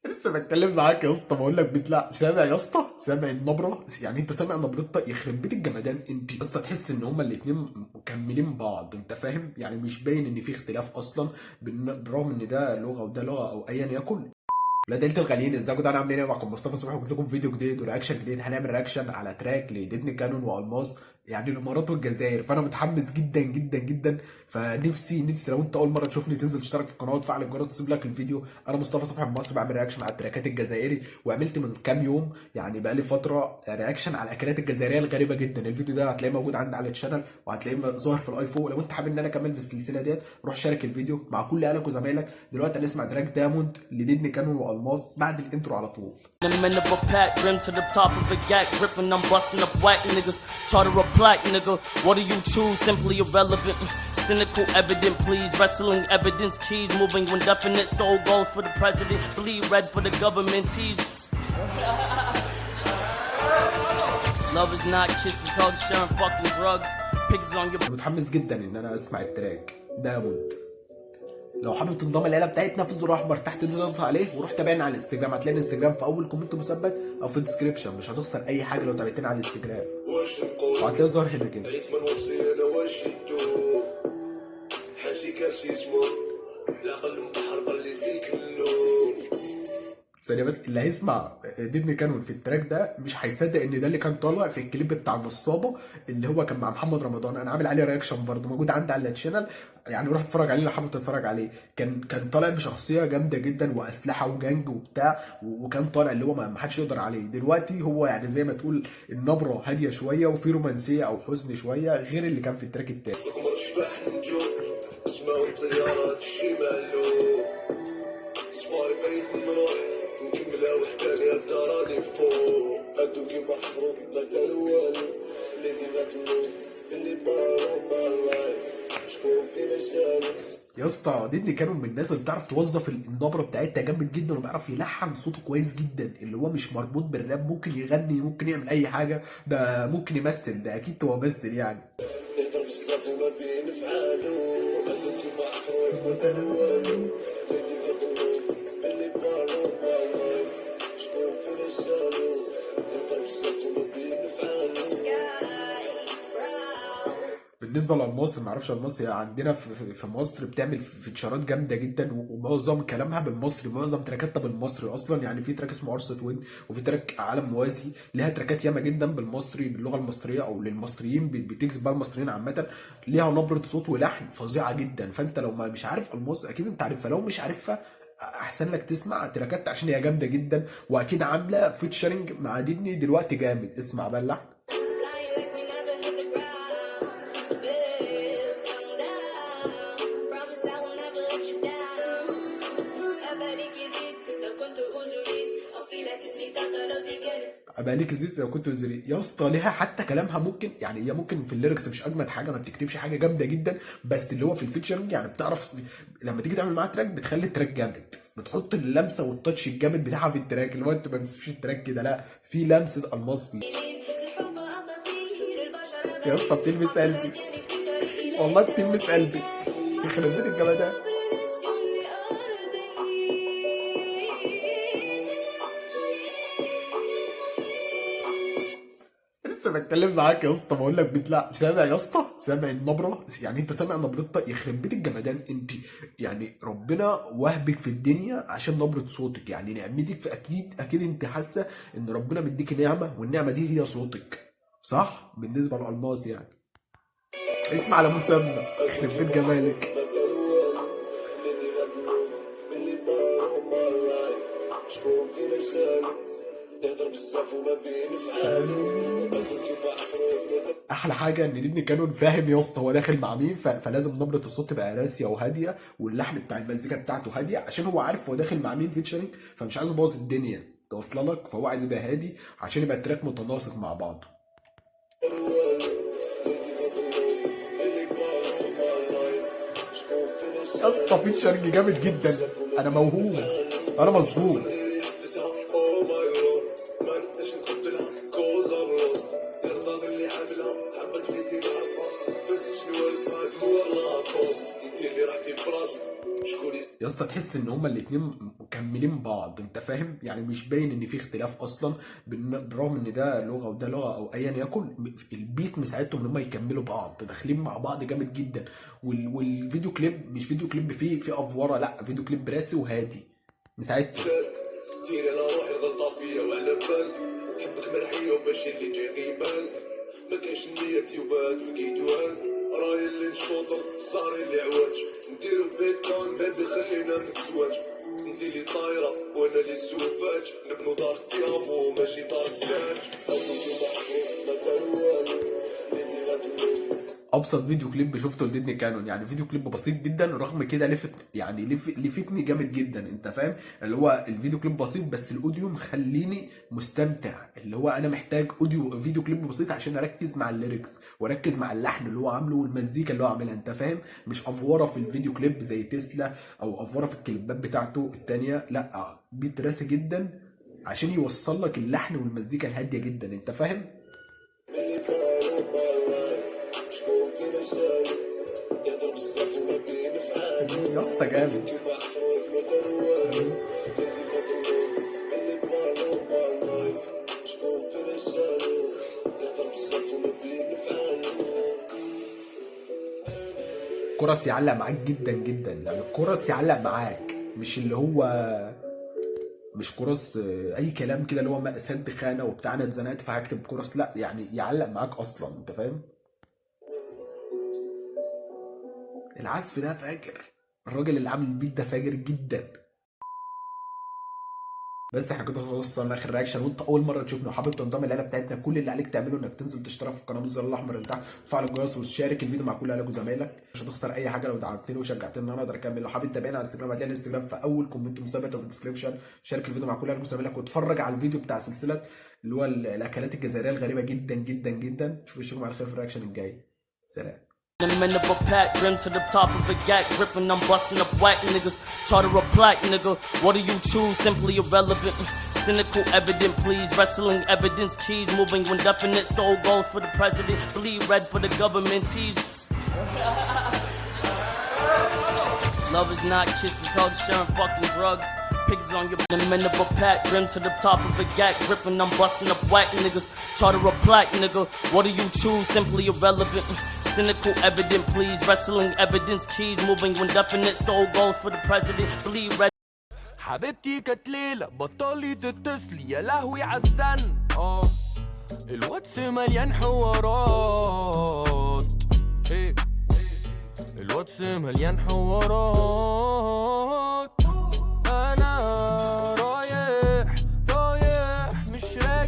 لسه بتكلم معاك يا اسطى، بقول لك بيطلع سامع يا اسطى، سامع النبره؟ يعني انت سامع نبرتها؟ يخرب بيت الجمدان. انت يا اسطى تحس ان هما الاتنين مكملين بعض، انت فاهم؟ يعني مش باين ان في اختلاف اصلا، بالرغم ان ده لغه وده لغه او ايا يكن. لا ده انت الغاليين، ازيكم؟ ده انا عاملين ايه؟ معكم مصطفى صبحي، وقلت لكم فيديو جديد ورياكشن جديد. هنعمل رياكشن على تراك لديدني كانون والماس، يعني الامارات والجزائر. فانا متحمس جدا جدا جدا. فنفسي لو انت اول مره تشوفني تنزل تشترك في القناه وتفعل الجرس وتسيب لك الفيديو. انا مصطفى صبحي من مصر، بعمل رياكشن على التراكات الجزائري، وعملت من كام يوم يعني بقى لي فتره رياكشن على الاكلات الجزائريه الغريبه جدا. الفيديو ده هتلاقيه موجود عندي على الشانل، وهتلاقيه ظاهر في الاي 4. لو انت حابب ان انا اكمل في السلسله ديت، روح شارك الفيديو مع كل اهلك وزمايلك. دلوقتي هنسمع تراك دايموند لديدني كانون والماس بعد الانترو على طول. Them in of a pack, rim to the top of a gat, gripping, I'm busting up whack niggas. Charter a plaque, nigga. What do you choose? Simply irrelevant. Cynical evident, please. Wrestling evidence keys, moving when definite. Soul goes for the president, bleed red for the government. Tease. Love is not kisses, hugs, sharing fucking drugs. Pictures on your. متحمس جدا ان انا اسمع التراك دايموند. لو حابب تنضم العيله بتاعتنا في زر احمر تحت، انزل اضغط عليه وروح تابعنا على الانستجرام. هتلاقي الانستجرام في اول كومنت مثبت او في الديسكربشن. مش هتخسر اي حاجه لو تابعتنا على الانستجرام، وهتلاقي ظهر هنا كده. ثانية بس، اللي هيسمع ديدني كانون في التراك ده مش هيصدق ان ده اللي كان طالع في الكليب بتاع النصابة اللي هو كان مع محمد رمضان. انا عامل عليه رياكشن برضه، موجود عندي على الشانل، يعني روح اتفرج عليه لو حابب تتفرج عليه. كان طالع بشخصية جامدة جدا واسلحة وجنج وبتاع، وكان طالع اللي هو ما حدش يقدر عليه. دلوقتي هو يعني زي ما تقول النبرة هادية شوية وفي رومانسية او حزن شوية غير اللي كان في التراك التاني. يا اسطى ديدني كانوا من الناس اللي بتعرف توظف النبره بتاعتها جامد جدا، وبيعرف يلحن صوته كويس جدا، اللي هو مش مربوط بالراب. ممكن يغني، ممكن يعمل اي حاجه، ده ممكن يمثل، ده اكيد هو ممثل يعني. بالنسبه للمصر، ما اعرفش المصري، هي عندنا في مصر بتعمل فيتشرات جامده جدا، ومعظم كلامها بالمصري، معظم تراكاتها بالمصري اصلا. يعني في تراك اسمه قرصة وين، وفي تراك عالم موازي، ليها تراكات ياما جدا بالمصري، باللغه المصريه او للمصريين، بتجذب بقى المصريين عامه. ليها نبره صوت ولحن فظيعه جدا. فانت لو ما مش عارف المصري اكيد انت عارفها، لو مش عارفها احسن لك تسمع تراكات عشان هي جامده جدا. واكيد عامله فيتشرنج مع ديدني دلوقتي جامد. اسمع بقى اللحن. ابقى ليك زيز لو كنت وزيري. يا اسطى ليها حتى كلامها ممكن، يعني هي ممكن في الليركس مش اجمد حاجه، ما بتكتبش حاجه جامده جدا، بس اللي هو في الفيتشرنج يعني بتعرف لما تيجي تعمل معاها تراك بتخلي التراك جامد، بتحط اللمسه والتاتش الجامد بتاعها في التراك، اللي هو انت ما تسيبش التراك كده، لا في لمسه الماس فيه. يا اسطى بتلمس قلبي، والله بتلمس قلبي، يخرب بيت الجمدان. لسه بتكلم معاك يا اسطى، بقول لك بيطلع سامع يا اسطى، سامع النبره؟ يعني انت سامع نبرتها؟ يخرب بيت الجمدان. انت يعني ربنا وهبك في الدنيا عشان نبره صوتك، يعني نعمتك. فاكيد انت حاسه ان ربنا مديك نعمه، والنعمه دي هي صوتك، صح؟ بالنسبه للالماس يعني. اسمع على مسمى، يخرب بيت جمالك. احلى حاجه ان ديدني كانون فاهم يا اسطى هو داخل مع مين، فلازم نبره الصوت تبقى راسيه وهاديه، واللحن بتاع المزيكا بتاعته هاديه، عشان هو عارف هو داخل مع مين فيتشرنج، فمش عايز يبوظ الدنيا توصل لك. فهو عايز يبقى هادي عشان يبقى التراك متناسق مع بعضه. يا اسطى فيتشرنج جامد جدا، انا موهوم، انا مظبوط. يا اسطى تحس ان هما الاتنين مكملين بعض، انت فاهم؟ يعني مش باين ان في اختلاف اصلا، بالرغم ان ده لغه وده لغه او ايا يكن. البيت مساعدتهم ان هما يكملوا بعض، داخلين مع بعض جامد جدا. والفيديو كليب مش فيديو كليب فيه افوره، لا فيديو كليب راسي وهادي مساعدتهم. ديري على روحي الغلطة فيا وعلى بالك، حبك مرحية وماشي اللي جاي غيبان، ما كاينش نيتي وباد وكيدوان، راي اللي نشوطر صاري اللي عواج، نديرو بيتكون بابي خلينا من الزواج، انتي اللي طايرة وانا اللي سوفاج، نبنو دار ديامو ماشي دار سلاج، أبوكي محبوب ما كان والو، ليدي غتلوف. ابسط فيديو كليب شفته لديدني كانون، يعني فيديو كليب بسيط جدا، رغم كده لفتني جامد جدا، انت فاهم؟ اللي هو الفيديو كليب بسيط بس الاوديو مخليني مستمتع، اللي هو انا محتاج فيديو كليب بسيط عشان اركز مع الليركس واركز مع اللحن اللي هو عامله والمزيكا اللي هو عاملها، انت فاهم؟ مش افوره في الفيديو كليب زي تسلا او افوره في الكليبات بتاعته التانية، لا بيت راسي جدا عشان يوصل لك اللحن والمزيكا الهاديه جدا، انت فاهم؟ يا اسطى جامد. كورس يعلق معاك جدا جدا، يعني الكورس يعلق معاك، مش اللي هو مش كورس اي كلام كده اللي هو سد خانه وبتاع انا اتزنقت فهكتب كورس، لا يعني يعلق معاك اصلا، انت فاهم؟ العزف ده فاجر، الراجل اللي عامل البيت ده فاجر جدا. بس احنا كده خلصنا اخر رياكشن، وانت اول مره تشوفنا وحابب تنضم للعيله بتاعتنا، كل اللي عليك تعمله انك تنزل تشترك في القناه بالزر الاحمر اللي تحت، وتفعل الجرس وتشارك الفيديو مع كل اهلك وزمايلك، مش هتخسر اي حاجه لو دعمتني وشجعتني ان انا اقدر اكمل. لو حابب تتابعنا على انستجرام هتلاقي الانستجرام في اول كومنت مثبت وفي الديسكربشن. شارك الفيديو مع كل اهلك وزمايلك، واتفرج على الفيديو بتاع سلسله اللي هو الاكلات الجزائريه الغريبه جدا جدا جدا. اشوفكم على خير في الرياكشن الجاي، سلام. Men of a pack, rim to the top of a gat, ripping, I'm busting up whack niggas. Charter a plaque, nigga. What do you choose? Simply irrelevant. Cynical, evident, please. Wrestling evidence, keys moving when definite. Soul goes for the president. Bleed red for the government. Tease. Love is not kisses, hugs, sharing fucking drugs. Pigs on your men of a pack, rim to the top of a gat, ripping, I'm busting up whack niggas. Charter a plaque, nigga. What do you choose? Simply irrelevant. Cynical, evident, please. Wrestling evidence, keys moving when definite. Soul goes for the president. Bleed red. حبيبتي كانت ليلة بطلي تتصلي يا لهوي عالزن. الواتس مليان حوارات. الواتس مليان حوارات.